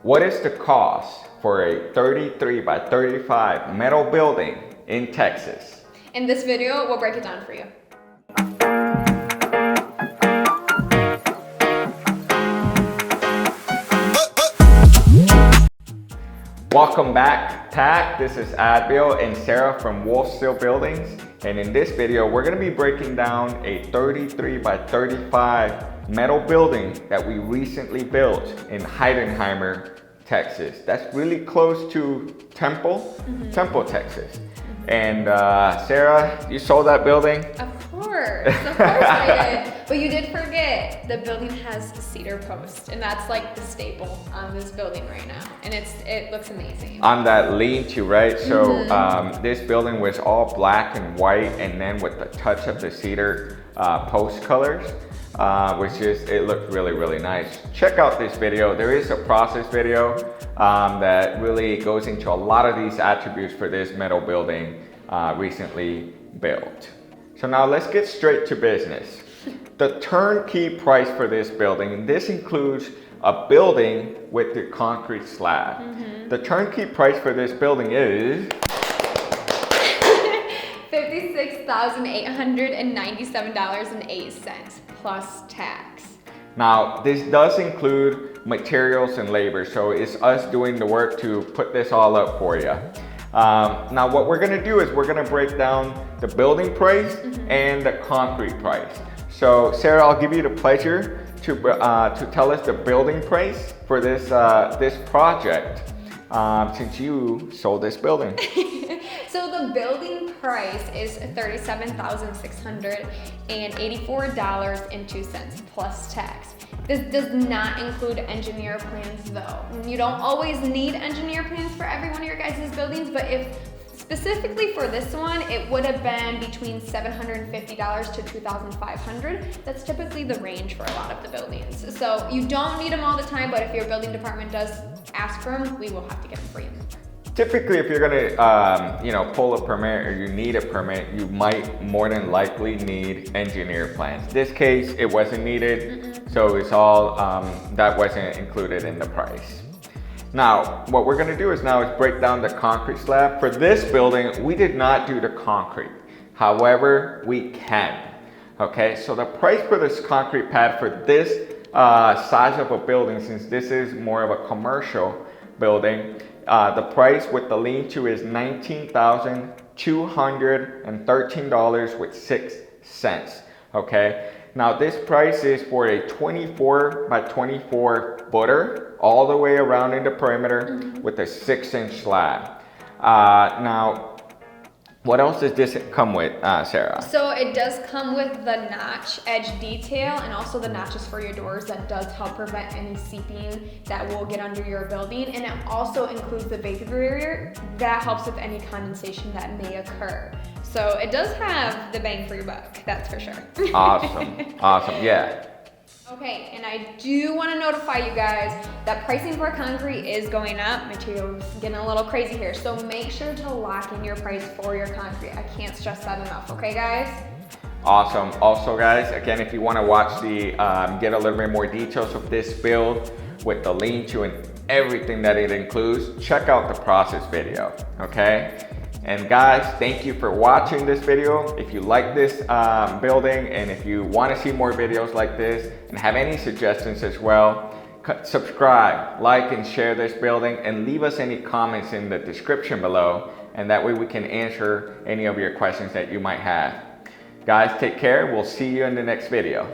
what is the cost for a 33 by 35 metal building in Texas? In this video, we'll break it down for you. Welcome back, TAC. This is Adbil and Sarah from WolfSteel Buildings. And in this video, we're gonna be breaking down a 33 by 35 metal building that we recently built in Heidenheimer, Texas. That's really close to Temple, Texas. And Sarah, you saw that building? Of course I did. But you did forget, the building has cedar posts, and that's like the staple on this building right now. And it looks amazing. On that lean-to, right? So this building was all black and white, and then with the touch of the cedar post colors, it looked really, really nice. Check out this video. There is a process video that really goes into a lot of these attributes for this metal building recently built. So now let's get straight to business. The turnkey price for this building, and this includes a building with the concrete slab. The turnkey price for this building is $56,897.08 plus tax. Now, this does include materials and labor, so it's us doing the work to put this all up for you. Now, what we're gonna do is we're gonna break down the building price and the concrete price. So, Sarah, I'll give you the pleasure to tell us the building price for this project, since you sold this building. So the building price is $37,684.02 plus tax. This does not include engineer plans though. You don't always need engineer plans for every one of your guys' buildings, but if specifically for this one, it would have been between $750 to $2,500. That's typically the range for a lot of the buildings. So you don't need them all the time, but if your building department does ask for them, we will have to get them for you. Typically, if you're gonna, pull a permit or you need a permit, you might more than likely need engineer plans. This case, it wasn't needed, so it's all, that wasn't included in the price. Now, what we're gonna do is break down the concrete slab. For this building, we did not do the concrete. However, we can, okay? So the price for this concrete pad for this size of a building, since this is more of a commercial building, the price with the lean-to is $19,213.06, okay? Now this price is for a 24 by 24 footer all the way around in the perimeter with a 6-inch slab. Now, what else does this come with, Sarah? So it does come with the notch edge detail and also the notches for your doors that does help prevent any seeping that will get under your building. And it also includes the vapor barrier that helps with any condensation that may occur. So it does have the bang for your buck, that's for sure. Awesome, yeah. Okay, and I do want to notify you guys that pricing for concrete is going up. Materials getting a little crazy here, so make sure to lock in your price for your concrete. I can't stress that enough, okay guys? Awesome. Also guys, again, if you want to watch get a little bit more details of this build with the lean-to and everything that it includes, check out the process video, okay? And guys, thank you for watching this video. If you like this building and if you want to see more videos like this and have any suggestions as well, subscribe, like, and share this building, and leave us any comments in the description below, and that way we can answer any of your questions that you might have. Guys, take care. We'll see you in the next video.